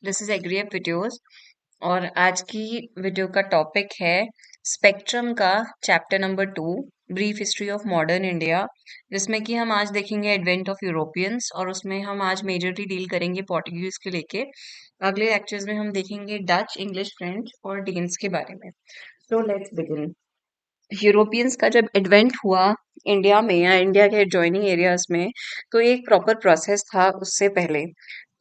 This is एग्रीएप videos. और आज की वीडियो का टॉपिक है स्पेक्ट्रम का chapter number 2, brief history of modern India, जिसमें कि हम आज देखेंगे एडवेंट ऑफ यूरोपियंस और उसमें हम आज मेजरली डील करेंगे पोर्टुगीज के लेके। अगले लेक्चर्स में हम देखेंगे डच, इंग्लिश, फ्रेंच और डेन्स के बारे में। So let's begin. यूरोपियंस का जब एडवेंट हुआ इंडिया में या इंडिया के एडजॉइनिंग एरियाज में, तो एक प्रॉपर प्रोसेस था। उससे पहले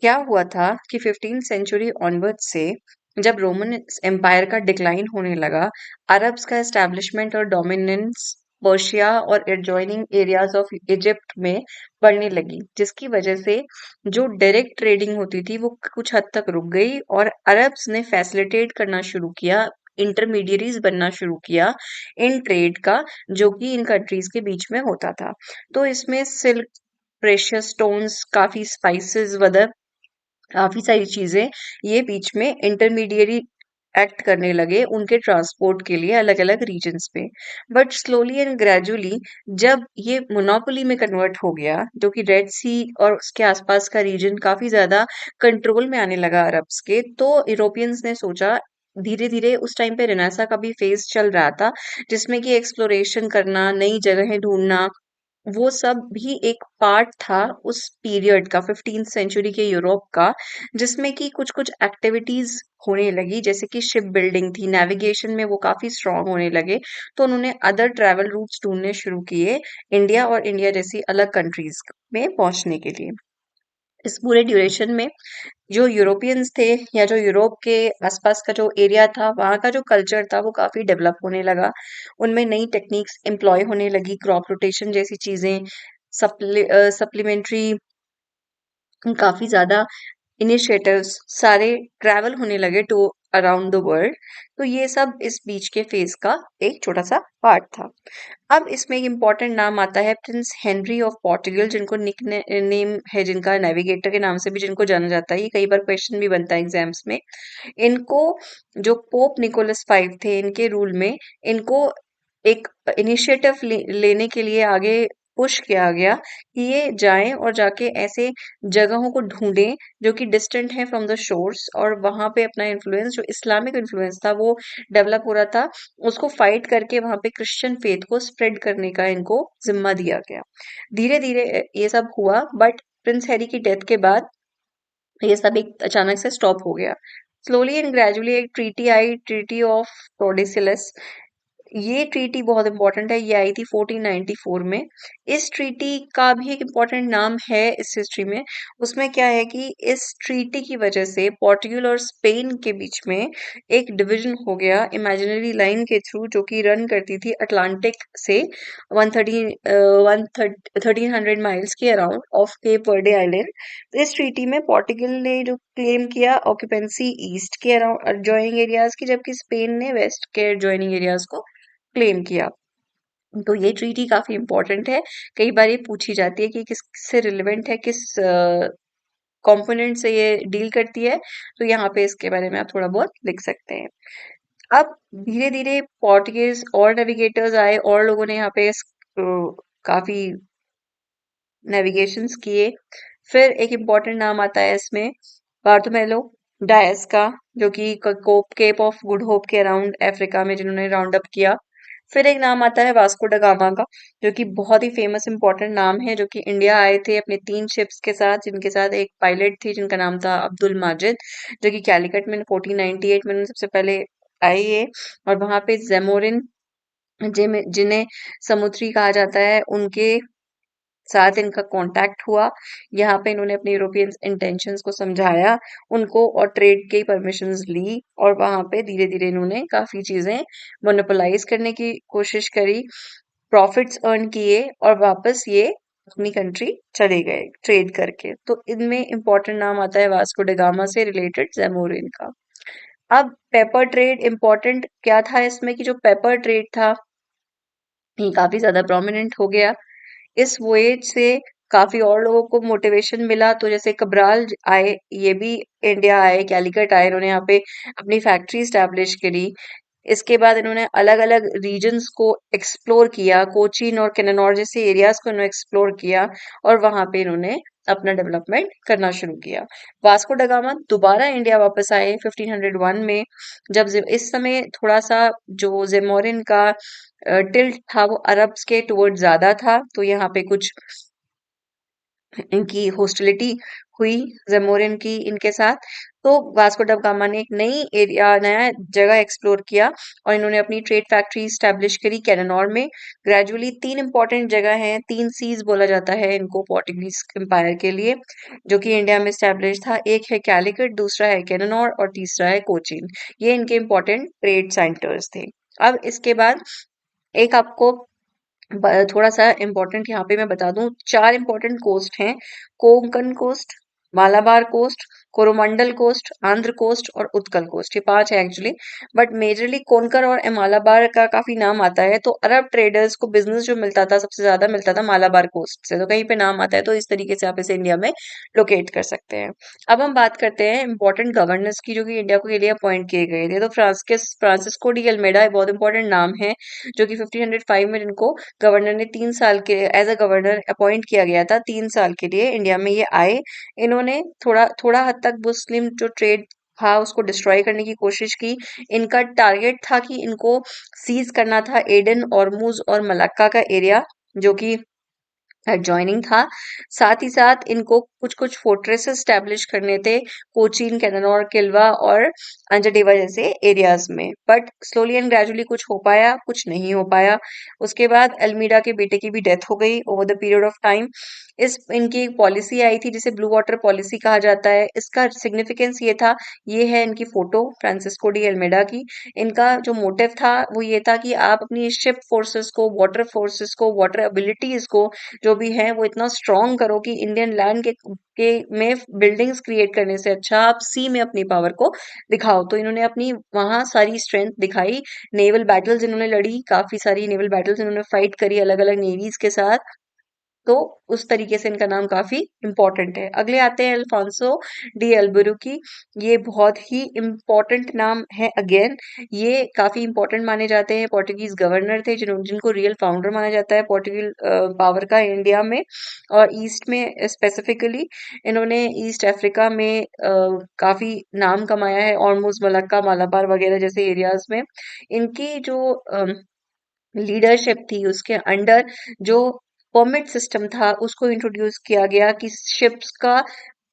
क्या हुआ था कि 15th सेंचुरी ऑनवर्ड से जब रोमन एम्पायर का डिक्लाइन होने लगा, अरब्स का एस्टैब्लिशमेंट और डोमिनेंस पर्शिया और एडजॉइनिंग एरियाज ऑफ इजिप्ट में बढ़ने लगी, जिसकी वजह से जो डायरेक्ट ट्रेडिंग होती थी वो कुछ हद तक रुक गई और अरब्स ने फैसिलिटेट करना शुरू किया, इंटरमीडियरीज बनना शुरू किया इन ट्रेड का, जो कि इन कंट्रीज के बीच में होता था। तो इसमें सिल्क, प्रेशियस स्टोन्स, काफी स्पाइसेस वगैरह, काफी सारी चीजें ये बीच में इंटरमीडियरी एक्ट करने लगे उनके ट्रांसपोर्ट के लिए अलग अलग रीजन्स पे। बट स्लोली एंड ग्रेजुअली जब ये मोनोपोली में कन्वर्ट हो गया, जो कि रेड सी और उसके आसपास का रीजन काफी ज्यादा कंट्रोल में आने लगा अरब्स के, तो यूरोपियंस ने सोचा, धीरे धीरे उस टाइम पे रेनेसा का भी फेज चल रहा था, जिसमें कि एक्सप्लोरेशन करना, नई जगहें ढूंढना, वो सब भी एक पार्ट था उस पीरियड का, 15th सेंचुरी के यूरोप का, जिसमें कि कुछ कुछ एक्टिविटीज होने लगी, जैसे कि शिप बिल्डिंग थी, नेविगेशन में वो काफी स्ट्रांग होने लगे। तो उन्होंने अदर ट्रैवल रूट्स ढूंढने शुरू किए इंडिया और इंडिया जैसी अलग कंट्रीज में पहुंचने के लिए। इस पूरे ड्यूरेशन में जो यूरोपियंस थे या जो यूरोप के आसपास का जो एरिया था, वहाँ का जो कल्चर था वो काफी डेवलप होने लगा। उनमें नई टेक्निक्स एम्प्लॉय होने लगी, क्रॉप रोटेशन जैसी चीजें, सप्लीमेंट्री, काफी ज्यादा इनिशिएटिव्स सारे ट्रैवल होने लगे टू अराउंड द वर्ल्ड। तो ये सब इस बीच के फेज का एक छोटा सा पार्ट था। अब इसमें एक इम्पॉर्टेंट नाम आता है प्रिंस हेनरी ऑफ पोर्टुगल, जिनको निक नेम है, जिनका नेविगेटर के नाम से भी जिनको जाना जाता है। ये कई बार क्वेश्चन भी बनता है एग्जाम्स में। इनको जो पोप निकोलस फाइव थे, इनके रूल में इनको एक इनिशिएटिव लेने के लिए आगे पुश किया गया कि ये जाएं और जाके ऐसे जगहों को ढूंढें जो कि डिस्टेंट है फ्रॉम द शोर्स, और वहां पे अपना इन्फ्लुएंस, जो इस्लामिक इन्फ्लुएंस था वो डेवलप हो रहा था, उसको फाइट करके वहां पे क्रिश्चियन फेथ को स्प्रेड करने का इनको जिम्मा दिया गया। धीरे धीरे ये सब हुआ, बट प्रिंस हैरी की डेथ के बाद ये सब एक अचानक से स्टॉप हो गया। स्लोली एंड ग्रेजुअली एक ट्रीटी आई, ट्रीटी ऑफ टोर्डेसिलस। ये ट्रीटी बहुत इंपॉर्टेंट है, ये आई थी 1494 में। इस ट्रीटी का भी एक इम्पॉर्टेंट नाम है इस हिस्ट्री में। उसमें क्या है कि इस ट्रीटी की वजह से पोर्टुगल और स्पेन के बीच में एक डिवीजन हो गया इमेजिनरी लाइन के थ्रू, जो कि रन करती थी अटलांटिक से 1300 माइल्स के around of Cape Verde island. तो इस ट्रीटी में पोर्टुगल ने जो क्लेम किया ऑक्यूपेंसी ईस्ट के अराउंड एडजॉइनिंग एरियाज की, जबकि स्पेन ने वेस्ट के एडजॉइनिंग एरियाज को क्लेम किया। तो ये ट्रीटी काफी इंपॉर्टेंट है। कई बार ये पूछी जाती है कि किससे रिलेवेंट है, किस कंपोनेंट से ये डील करती है, तो यहाँ पे इसके बारे में आप थोड़ा बहुत लिख सकते हैं। अब धीरे धीरे पोर्टुगीज और नेविगेटर्स आए और लोगों ने यहाँ पे काफी नेविगेशंस किए। फिर एक इम्पॉर्टेंट नाम आता है इसमें बार्थोमेलो डायस का, जो कि कोप केप ऑफ गुड होप के अराउंड अफ्रीका में जिन्होंने राउंड अप किया। फिर एक नाम आता है वास्को ड गामा का, जो कि बहुत ही फेमस इंपॉर्टेंट नाम है, जो कि इंडिया आए थे अपने 3 शिप्स के साथ, जिनके साथ एक पायलट थी जिनका नाम था अब्दुल माजिद, जो कि कैलिकट में 1498 में उन्होंने सबसे पहले आई है। और वहां पे जेमोरिन, जिन्हें समुद्री कहा जाता है, उनके साथ इनका कांटेक्ट हुआ। यहाँ पे इन्होंने अपने यूरोपियन इंटेंशंस को समझाया उनको और ट्रेड की परमिशंस ली, और वहां पे धीरे धीरे इन्होंने काफी चीजें मोनोपोलाइज करने की कोशिश करी, प्रॉफिट्स अर्न किए और वापस ये अपनी कंट्री चले गए ट्रेड करके। तो इनमें इंपॉर्टेंट नाम आता है वास्को ड गामा से रिलेटेड जेमोरिन का। अब पेपर ट्रेड इंपॉर्टेंट क्या था इसमें, कि जो पेपर ट्रेड था ये काफी ज्यादा प्रोमिनेंट हो गया। इस वोएज से काफी और लोगों को मोटिवेशन मिला, तो जैसे कब्राल आए, ये भी इंडिया आए, कैलिकट आए, इन्होंने यहाँ पे अपनी फैक्ट्री स्टैब्लिश करी। इसके बाद इन्होंने अलग अलग रीजन्स को एक्सप्लोर किया, कोचीन और कन्नौज जैसे एरियाज को इन्होंने एक्सप्लोर किया और वहां पे इन्होंने अपना डेवलपमेंट करना शुरू किया। वास्को ड गामा दोबारा इंडिया वापस आए 1501 में, जब इस समय थोड़ा सा जो जेमोरिन का टिल्ट था वो अरब्स के टुवर्ड ज्यादा था, तो यहाँ पे कुछ इनकी हॉस्टिलिटी हुई ज़ेमोरिन की इनके साथ। तो वास्को ड गामा ने एक नया जगह एक्सप्लोर किया और इन्होंने अपनी ट्रेड फैक्ट्री स्टैब्लिश करी कैनानौर में। ग्रेजुअली 3 इंपॉर्टेंट जगह हैं, 3 सीज़ बोला जाता है इनको पोर्टुगीज़ एम्पायर के लिए, जो कि इंडिया में स्टैब्लिश था। एक है कैलिकट, दूसरा है कैनानौर और तीसरा है कोचीन। ये इनके इंपॉर्टेंट ट्रेड सेंटर्स थे। अब इसके बाद एक आपको थोड़ा सा इम्पोर्टेंट यहाँ पे मैं बता दूं, 4 इम्पोर्टेंट कोस्ट हैं। Konkan coast, Malabar coast, Coromandel coast, Andhra coast और उत्कल कोस्ट। ये 5 है एक्चुअली, बट मेजरली कोंकण और मालाबार का काफी नाम आता है। तो अरब ट्रेडर्स को बिजनेस जो मिलता था सबसे ज्यादा मिलता था मालाबार कोस्ट से, तो कहीं पे नाम आता है तो इस तरीके से आप इसे इंडिया में लोकेट कर सकते हैं। अब हम बात करते हैं इम्पोर्टेंट गवर्नर्स की, जो कि इंडिया को के लिए अपॉइंट किए गए थे। तो फ्रांसिस्को डी अल्मेडा बहुत इंपॉर्टेंट नाम है, जो कि 1505 में इनको गवर्नर ने 3 साल के एज अ गवर्नर अपॉइंट किया गया था। 3 साल के लिए इंडिया में ये आए। इन्होंने थोड़ा थोड़ा हद तक मुस्लिम जो ट्रेड था उसको डिस्ट्रॉय करने की कोशिश की। इनका टारगेट था कि इनको सीज करना था एडन, ऑर्मुज और मलक्का का एरिया, जो कि एडजॉइनिंग था। साथ ही साथ इनको कुछ कुछ फोर्ट्रेसेस स्टैब्लिश करने थे कोचीन, कैनानौर, किल्वा और अंजडेवा जैसे एरियाज में। बट स्लोली एंड ग्रेजुअली कुछ हो पाया, कुछ नहीं हो पाया। उसके बाद अल्मीडा के बेटे की भी डेथ हो गई over the period of time. इस इनकी एक पॉलिसी आई थी जिसे ब्लू वाटर पॉलिसी कहा जाता है। इसका सिग्निफिकेंस ये था, ये है इनकी फोटो फ्रांसिस्को डी अल्मेडा की। इनका जो मोटिव था वो ये था कि आप अपनी शिप फोर्सेस को, वाटर एबिलिटीज को जो भी है वो इतना स्ट्रॉन्ग करो कि इंडियन लैंड के में बिल्डिंग्स क्रिएट करने से अच्छा आप सी में अपनी पावर को दिखाओ। तो इन्होंने अपनी वहां सारी स्ट्रेंथ दिखाई। नेवल बैटल्स इन्होंने लड़ी, काफी सारी नेवल बैटल्स इन्होंने फाइट करी अलग अलग नेवीज के साथ। तो उस तरीके से इनका नाम काफी इम्पोर्टेंट है। अगले आते हैं अल्फांसो डी अल्बुर्की। ये बहुत ही इम्पोर्टेंट नाम है अगेन। ये काफी इम्पोर्टेंट माने जाते हैं, पोर्टुगीज गवर्नर थे जिनको रियल फाउंडर माना जाता है पोर्टुगीज पावर का इंडिया में और ईस्ट में स्पेसिफिकली। इन्होंने ईस्ट अफ्रीका में काफी नाम कमाया है, ऑर्मुज, मलक्का, मालाबार वगैरह जैसे एरियाज में। इनकी जो लीडरशिप थी उसके अंडर जो परमिट सिस्टम था उसको इंट्रोड्यूस किया गया कि शिप्स का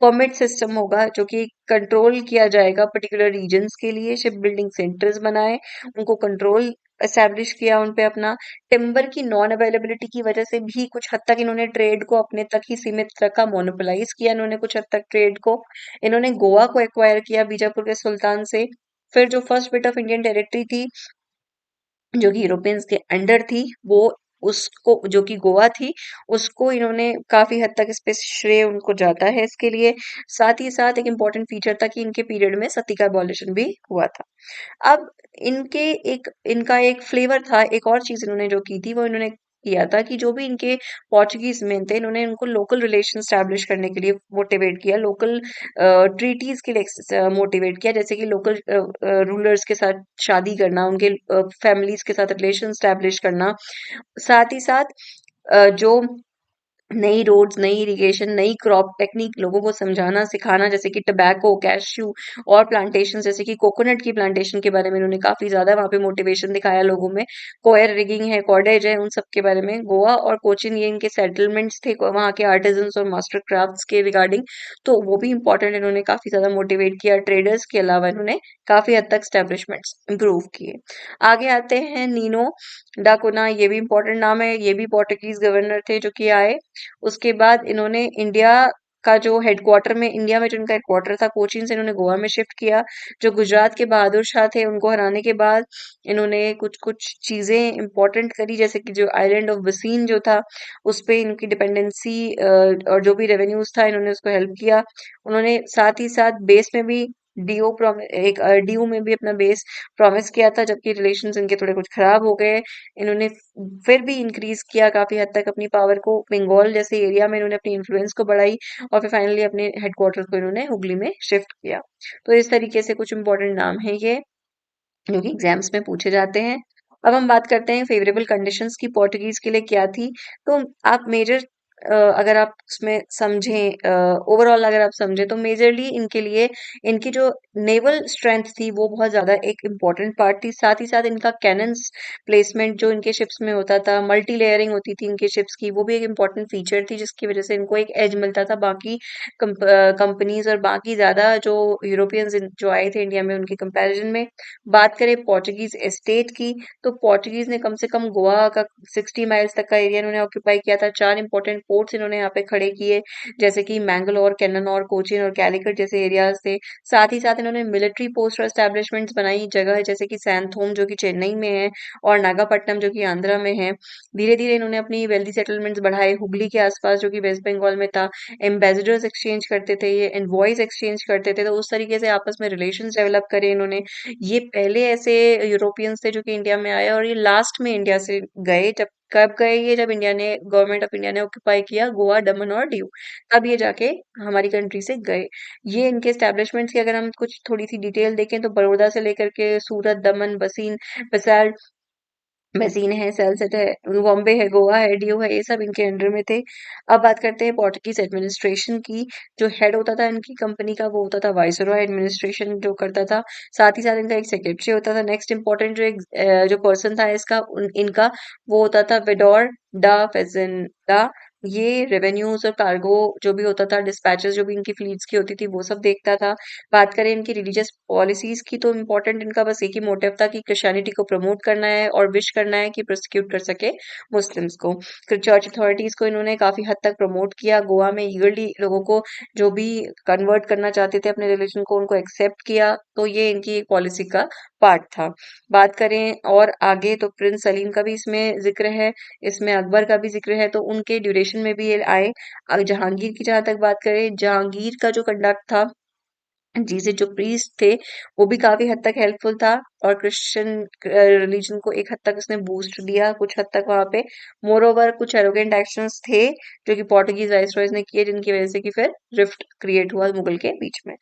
परमिट सिस्टम होगा जो कि कंट्रोल किया जाएगा पर्टिकुलर रीजन्स के लिए। शिप बिल्डिंग सेंटर्स बनाए, उनको कंट्रोल एस्टेब्लिश किया उन पे अपना। टिम्बर की नॉन अवेलेबिलिटी की वजह से भी कुछ हद तक इन्होंने ट्रेड को अपने तक ही सीमित रखा, मोनोपोलाइज किया इन्होंने कुछ हद तक ट्रेड को। इन्होंने गोवा को एक्वायर किया बीजापुर के सुल्तान से। फिर जो first bit of Indian territory थी जो कि यूरोपियंस के अंडर थी, वो उसको जो कि गोवा थी उसको इन्होंने काफी हद तक इस पे श्रेय उनको जाता है इसके लिए। साथ ही साथ एक इम्पोर्टेंट फीचर था कि इनके पीरियड में सती का एबॉलिशन भी हुआ था। अब इनका एक फ्लेवर था, एक और चीज इन्होंने जो की थी वो इन्होंने किया था कि जो भी इनके पोर्चुगीज में थे इन्होंने उनको लोकल रिलेशन स्टैब्लिश करने के लिए मोटिवेट किया, लोकल ट्रीटीज के लिए मोटिवेट किया, जैसे कि लोकल रूलर्स के साथ शादी करना, उनके फैमिलीज के साथ रिलेशन स्टैब्लिश करना। साथ ही साथ जो नई रोड्स, नई इरिगेशन, नई क्रॉप टेक्निक लोगों को समझाना, सिखाना, जैसे कि टबैको, कैश्यू और प्लांटेशन जैसे कि कोकोनट की प्लांटेशन के बारे में इन्होंने काफी ज्यादा वहां पे मोटिवेशन दिखाया लोगों में। कोयर रिगिंग है, कॉर्डेज है, उन सब के बारे में। गोवा और कोचिन ये इनके सेटलमेंट्स थे वहां के आर्टिजन्स और मास्टर क्राफ्ट्स के रिगार्डिंग, तो वो भी इंपॉर्टेंट इन्होंने काफी ज्यादा मोटिवेट किया। ट्रेडर्स के अलावा इन्होंने काफी हद तक स्टैब्लिशमेंट्स इंप्रूव किए। आगे आते हैं नीनो डा कोना, ये भी इंपॉर्टेंट नाम है, ये भी पोर्टुगीज गवर्नर थे जो कि आए। उसके बाद इन्होंने इंडिया का जो हेडक्वार्टर में, इंडिया में जो इनका हेडक्वार्टर था कोचीन से इन्होंने गोवा में शिफ्ट किया। जो गुजरात के बहादुर शाह थे उनको हराने के बाद इन्होंने कुछ कुछ चीजें इंपॉर्टेंट करी, जैसे कि जो आइलैंड ऑफ बसीन जो था उस पे इनकी डिपेंडेंसी और जो भी रेवेन्यूज था इन्होंने उसको हेल्प किया। उन्होंने साथ ही साथ बेस में भी डीयू में भी अपना बेस प्रॉमिस किया था, जबकि रिलेशंस इनके थोड़े कुछ खराब हो गए। इन्होंने फिर भी इंक्रीज किया काफी हद तक अपनी पावर को, बंगाल जैसे एरिया में इन्होंने अपनी इन्फ्लुएंस को बढ़ाई और फिर फाइनली अपने हेडक्वार्टर को इन्होंने हुगली में शिफ्ट किया। तो इस तरीके से कुछ इंपॉर्टेंट नाम है ये। जो कि एग्जाम्स में पूछे जाते हैं। अब हम बात करते हैं फेवरेबल कंडीशंस की पोर्टुगीज के लिए क्या थी। तो आप मेजर अगर आप उसमें समझें, ओवरऑल अगर आप समझें तो मेजरली इनके लिए इनकी जो नेवल स्ट्रेंथ थी वो बहुत ज्यादा एक इम्पॉर्टेंट पार्ट थी। साथ ही साथ इनका कैनन्स प्लेसमेंट जो इनके शिप्स में होता था, मल्टी लेयरिंग होती थी इनके शिप्स की, वो भी एक इम्पॉर्टेंट फीचर थी जिसकी वजह से इनको एक एज मिलता था बाकी कंपनीज और बाकी ज्यादा जो यूरोपियंस जो आए थे इंडिया में उनके कंपैरिजन में। बात करें पोर्चुगीज एस्टेट की, तो पोर्चुगीज ने कम से कम गोवा का 60 माइल्स तक का एरिया इन्होंने ऑक्यूपाई किया था। 4 इंपॉर्टेंट पोर्ट्स इन्होंने यहाँ पे खड़े किए, जैसे कि मैंगलोर, कैननौर, कोचीन और कैलिकट जैसे एरियाज थे। साथ ही साथ इन्होंने मिलिट्री पोस्ट और एस्टेब्लिशमेंट्स बनाई जगह है, जैसे कि सैंथोम जो कि चेन्नई में है और नागापट्टनम जो कि आंध्रा में है। धीरे धीरे इन्होंने अपनी वेल्दी सेटलमेंट्स बढ़ाए हुगली के आसपास जो कि वेस्ट बंगाल में था। एम्बेसडर्स एक्सचेंज करते थे, ये एनवॉयज एक्सचेंज करते थे, तो उस तरीके से आपस में रिलेशंस डेवलप करे इन्होंने। ये पहले ऐसे यूरोपियंस थे जो कि इंडिया में आए और ये लास्ट में इंडिया से गए। जब कब गए ये, जब इंडिया ने गवर्नमेंट ऑफ इंडिया ने ऑक्यूपाई किया गोवा, दमन और दीव, तब ये जाके हमारी कंट्री से गए। ये इनके एस्टेब्लिशमेंट्स की अगर हम कुछ थोड़ी सी डिटेल देखें तो बड़ौदा से लेकर के सूरत, दमन, बसीन, बसाल, मसीन है, सेल्सट है, बॉम्बे है, गोवा है, डीयू है, ये सब इनके अंडर में थे। अब बात करते हैं पोर्टुगीज एडमिनिस्ट्रेशन की। जो हेड होता था इनकी कंपनी का वो होता था वाइसरॉय, एडमिनिस्ट्रेशन जो करता था। साथ ही साथ इनका एक सेक्रेटरी होता था। नेक्स्ट इंपॉर्टेंट जो पर्सन था इसका इनका, वो होता था वेडोर डा फेजेंडा। ये रेवेन्यूज और कार्गो जो भी होता था, डिस्पैचेस जो भी इनकी फ्लीट्स की होती थी, वो सब देखता था। बात करें इनकी रिलीजियस पॉलिसीज की, तो इम्पोर्टेंट इनका बस एक ही मोटिव था कि क्रिश्चियनिटी को प्रमोट करना है और विश करना है कि प्रोसिक्यूट कर सके मुस्लिम्स को। फिर चर्च अथॉरिटीज को इन्होंने काफी हद तक प्रमोट किया। गोवा में ईगरली लोगों को जो भी कन्वर्ट करना चाहते थे अपने रिलीजन को, उनको एक्सेप्ट किया। तो ये इनकी एक पॉलिसी का पार्ट था। बात करें और आगे तो प्रिंस सलीम का भी इसमें जिक्र है, इसमें अकबर का भी जिक्र है, तो उनके ड्यूरेशन में भी ये आए। जहांगीर की जहां तक बात करें, जहांगीर का जो कंडक्ट था जी से जो प्रीस्ट थे, वो भी काफी हद तक हेल्पफुल था और क्रिश्चियन रिलीजन को एक हद तक उसने बूस्ट दिया कुछ हद तक वहां पे। मोर ओवर कुछ एरोगेंट एक्शंस थे जो कि पोर्टुगीज वाइसरॉयज ने किए, जिनकी वजह से कि फिर रिफ्ट क्रिएट हुआ मुगल के बीच में।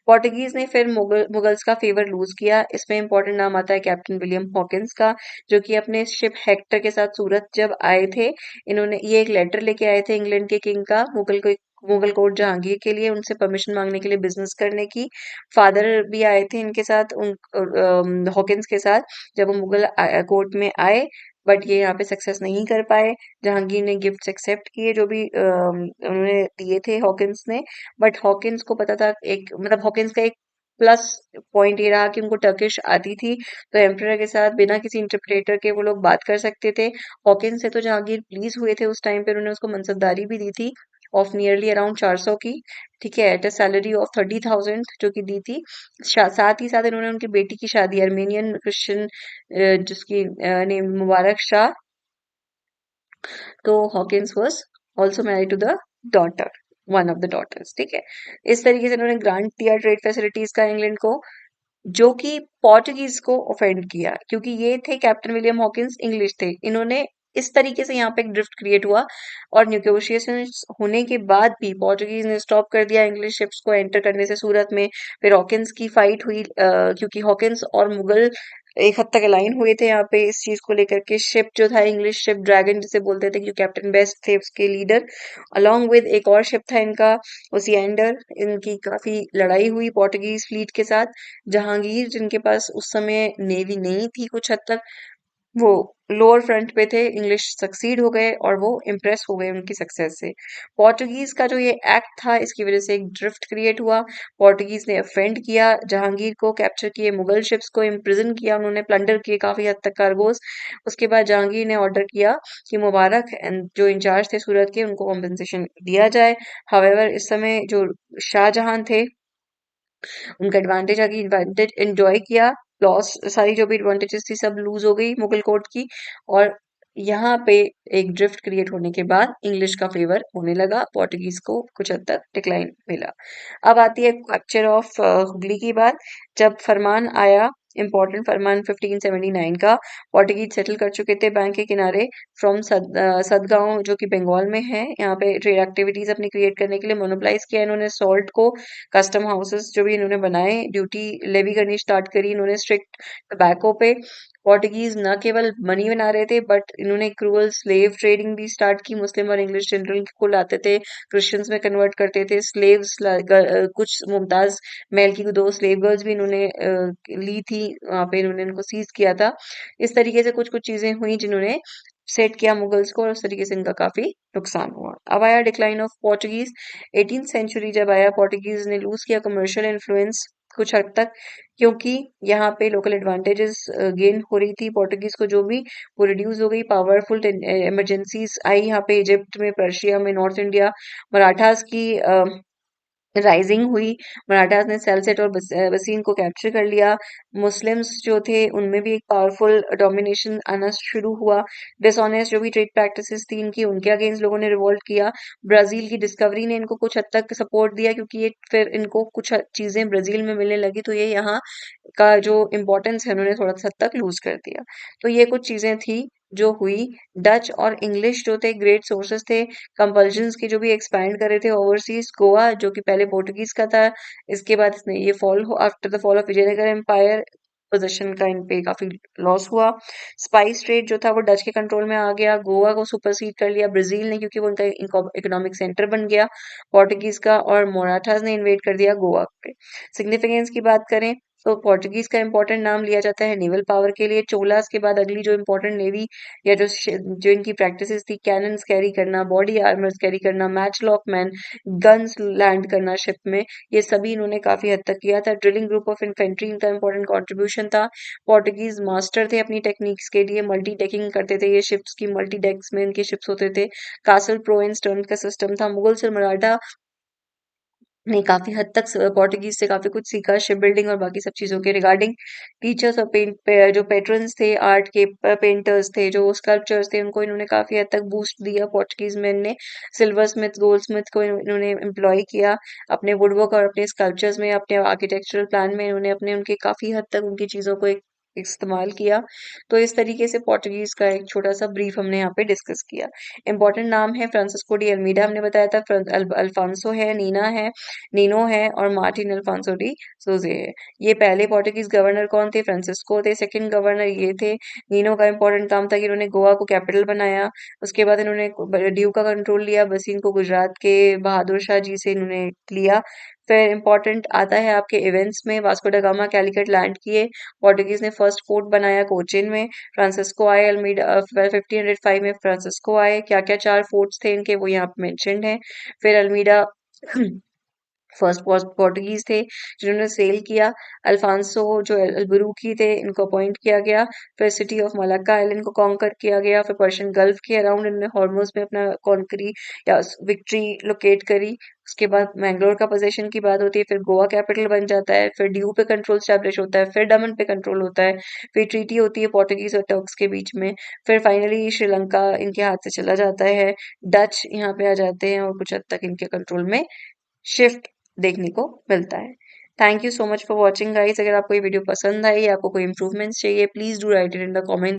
पोर्टुगीज ने फिर मुगल्स का फेवर लूज किया। इसमें इंपॉर्टेंट नाम आता है कैप्टन विलियम हॉकिंस का, जो कि अपने शिप हेक्टर के साथ सूरत जब आए थे, इन्होंने ये एक लेटर लेके आए थे इंग्लैंड के किंग का, मुगल कोर्ट जहांगीर के लिए, उनसे परमिशन मांगने के लिए बिजनेस करने की। फादर भी आए थे इनके साथ, उन हॉकिंस के साथ, जब वो मुगल कोर्ट में आए, बट ये यहाँ पे सक्सेस नहीं कर पाए। जहांगीर ने गिफ्ट्स एक्सेप्ट किए जो भी उन्होंने दिए थे हॉकिंस ने। बट हॉकिंस को पता था, एक मतलब हॉकिंस का एक प्लस पॉइंट ये रहा कि उनको टर्किश आती थी, तो एम्परर के साथ बिना किसी इंटरप्रेटर के वो लोग बात कर सकते थे। हॉकिंस से तो जहांगीर प्लीज हुए थे उस टाइम पे, उन्होंने उसको मनसबदारी भी दी थी ऑफ नियरली अराउंड 400 की, ठीक है, एट अ सैलरी ऑफ 30,000 जो कि दी थी। साथ ही साथ इन्होंने उनकी बेटी की शादी अर्मेनियन क्रिश्चियन जिसकी नेम मुबारक शाह, तो Hawkins was also married to the daughter, one of the daughters, ठीक है। इस तरीके से इन्होंने ग्रांट दिया ट्रेड फैसिलिटीज का इंग्लैंड को, जो कि पोर्टुगीज को ऑफेंड किया, क्योंकि ये थे कैप्टन विलियम हॉकिंस, इंग्लिश थे। इन्होंने इस तरीके से यहाँ पे एक ड्रिफ्ट क्रिएट हुआ और निगोशिएशंस होने के बाद भी पोर्टुगीज ने स्टॉप कर दिया इंग्लिश शिप्स को एंटर करने से सूरत में। फिर हॉकिंस की फाइट हुई, क्योंकि हॉकिंस और मुगल एक हद तक अलाइन हुए थे यहाँ पे इस चीज को लेकर के। शिप जो था, इंग्लिश शिप ड्रैगन जिसे बोलते थे, क्योंकि कैप्टन बेस्ट थे उसके लीडर, अलॉन्ग विद एक और शिप था इनका ओसिएंडर। इनकी काफी लड़ाई हुई पोर्टुगीज फ्लीट के साथ। जहांगीर जिनके पास उस समय नेवी नहीं थी कुछ हद तक, वो लोअर फ्रंट पे थे, इंग्लिश सक्सीड हो गए और वो इम्प्रेस हो गए उनकी सक्सेस से। पोर्टुगीज का जो ये एक्ट था, इसकी वजह से एक ड्रिफ्ट क्रिएट हुआ। पोर्टुगीज ने अफेंड किया जहांगीर को, कैप्चर किए मुगल शिप्स को, इम्प्रिजन किया उन्होंने, प्लंडर किए काफी हद तक कार्गोस। उसके बाद जहांगीर ने ऑर्डर किया कि मुबारक एंड जो इंचार्ज थे सूरत के, उनको कॉम्पेंसेशन दिया जाए। हावेवर इस समय जो शाहजहां थे, उनका एडवांटेज आगे एडवांटेज एंजॉय किया, लॉस सारी जो भी एडवांटेजेस थी सब लूज हो गई मुगल कोर्ट की। और यहाँ पे एक ड्रिफ्ट क्रिएट होने के बाद इंग्लिश का फेवर होने लगा, पोर्टुगीज को कुछ हद तक डिक्लाइन मिला। अब आती है कैप्चर ऑफ हुगली की बात। जब फरमान आया इंपॉर्टेंट फरमान 1579 का पोर्टुगीज सेटल कर चुके थे बैंक के किनारे फ्रॉम सदगांव जो कि बंगाल में है। यहाँ पे ट्रेड एक्टिविटीज अपनी क्रिएट करने के लिए मोनोपलाइज किया इन्होंने सॉल्ट को। कस्टम हाउसेस जो भी इन्होंने बनाए, ड्यूटी लेवी करनी स्टार्ट करी इन्होंने स्ट्रिक्ट टबैको पे। पोर्टुगीज न केवल मनी बना रहे थे बट इन्होंने क्रूअल स्लेव ट्रेडिंग भी स्टार्ट की। मुस्लिम और इंग्लिश चिल्ड्रन को लाते थे, क्रिश्चियंस में कन्वर्ट करते थे। स्लेव्स कुछ मुमताज महल की दो स्लेव गर्ल्स भी इन्होंने ली थी, वहां पे इन्होंने इनको सीज किया था। इस तरीके से कुछ कुछ चीजें हुई जिन्होंने सेट किया मुगल्स को, और उस तरीके से इनका काफी नुकसान हुआ। अब आया decline of Portuguese. 18th century जब आया, पोर्टुगीज ने लूज किया कमर्शियल इन्फ्लुएंस कुछ हद तक, क्योंकि यहाँ पे लोकल एडवांटेजेस गेन हो रही थी। पोर्टुगीज को जो भी वो रिड्यूस हो गई, पावरफुल इमरजेंसीज आई यहाँ पे इजिप्ट में, पर्शिया में, नॉर्थ इंडिया। मराठास की राइजिंग हुई। मराठास ने सल्सेट और वसीन को कैप्चर कर लिया। मुस्लिम्स जो थे उनमें भी एक पावरफुल डोमिनेशन आना शुरू हुआ। डिसऑनेस्ट जो भी ट्रेड प्रैक्टिसेस थी इनकी, उनके अगेंस्ट लोगों ने रिवोल्ट किया। ब्राजील की डिस्कवरी ने इनको कुछ हद तक सपोर्ट दिया, क्योंकि ये फिर इनको कुछ चीजें ब्राजील में मिलने लगी, तो ये यहाँ का जो इम्पोर्टेंस है उन्होंने थोड़ा सा हद तक लूज कर दिया। तो ये कुछ चीजें थी जो हुई। डच और इंग्लिश जो थे ग्रेट सोर्सेस थे कंपल्शंस की, जो भी एक्सपैंड कर रहे थे ओवरसीज। गोवा जो कि पहले पोर्टुगीज का था, इसके बाद इसने ये fall after the fall of Vijayanagara empire position का इन पे काफी लॉस हुआ। स्पाइस ट्रेड जो था वो डच के कंट्रोल में आ गया। गोवा को सुपरसीड कर लिया ब्राजील ने, क्योंकि वो उनका इकोनॉमिक सेंटर बन गया पोर्टुगीज का, और मोराठास ने इन्वेड कर दिया गोवा पे। सिग्निफिकेंस की बात करें तो पोर्टुगीज का इंपॉर्टेंट नाम लिया जाता है नेवल पावर के लिए। चोलास के बाद अगली जो इंपॉर्टेंट नेवी या जो इनकी प्रैक्टिसेस थी, कैनन्स कैरी करना, बॉडी आर्मर्स कैरी करना, match lock man, guns land करना शिप में, ये सभी इन्होंने काफी हद तक किया था। ड्रिलिंग ग्रुप ऑफ इन्फेंट्री इनका इंपॉर्टेंट कंट्रीब्यूशन था। पोर्टुगीज मास्टर थे अपनी टेक्निक्स के लिए, मल्टी डेकिंग करते थे ये शिप्स की, मल्टी डेक्स में इनके शिप्स होते थे। कासल प्रो एंड स्टर्न का सिस्टम था। मुगल्स और मराठा ने काफी हद तक पोर्टुगीज से काफी कुछ सीखा शिप बिल्डिंग और बाकी सब चीजों के रिगार्डिंग। टीचर्स और जो पेट्रन्स थे, आर्ट के पेंटर्स थे, जो स्कल्पचर्स थे, उनको इन्होंने काफी हद तक बूस्ट दिया पोर्टुगीज मैन ने। सिल्वर स्मिथ, गोल्ड स्मिथ को इन्होंने एम्प्लॉय किया अपने वुडवर्क और अपने स्कल्पचर्स में, अपने आर्किटेक्चरल प्लान में इन्होंने अपने उनके काफी हद तक उनकी चीजों को इस्तेमाल किया। तो इस तरीके से पोर्टुगीज का एक छोटा सा ब्रीफ हमने यहाँ पे डिस्कस किया। इंपॉर्टेंट नाम है फ्रांसिस्को डी अल्मीडा, हमने बताया था। अल्फांसो है, नीना है, नीनो है, और मार्टिन अल्फांसो डी सोजे है। ये पहले पोर्टुगीज गवर्नर कौन थे? फ्रांसिस्को थे। सेकंड गवर्नर ये थे। नीनो का इंपॉर्टेंट काम था कि इन्होंने गोवा को कैपिटल बनाया। उसके बाद इन्होंने ड्यू का कंट्रोल लिया। बसीन को गुजरात के बहादुर शाह जी से इन्होंने लिया। फिर इंपॉर्टेंट आता है आपके इवेंट्स में, Vasco da Gama Calicut land किए। पोर्टुगीज ने फर्स्ट फोर्ट बनाया कोचिन में। फ्रांसिस्को आए अल्मीडा 1505 में। फ्रांसिस्को आए, क्या क्या चार फोर्ट्स थे इनके वो यहाँ पे मेंशन्ड है। फिर अल्मीडा फर्स्ट पोर्टुगीज थे जिन्होंने सेल किया। अल्फांसो जो अल्बुरुकी थे, इनको अपॉइंट किया गया। फिर सिटी ऑफ मलाक्का आइलैंड को कॉन्कर किया गया। फिर पर्शियन गल्फ के अराउंड इन्होंने हॉर्मोज में अपना कॉन्करी या विक्ट्री लोकेट करी। उसके बाद मैंगलोर का पोजीशन की बात होती है। फिर गोवा कैपिटल बन जाता है। फिर ड्यू पे कंट्रोल स्टैब्लिश होता है। फिर दमन पे कंट्रोल होता है। फिर ट्रीटी होती है पोर्टुगीज और टर्क्स के बीच में। फिर फाइनली श्रीलंका इनके हाथ से चला जाता है। डच यहाँ पे आ जाते हैं और कुछ हद तक इनके कंट्रोल में शिफ्ट देखने को मिलता है। Thank you so much for watching guys. अगर आपको ये वीडियो पसंद आई या आपको कोई इंप्रूवमेंट्स चाहिए, please do right it in the comment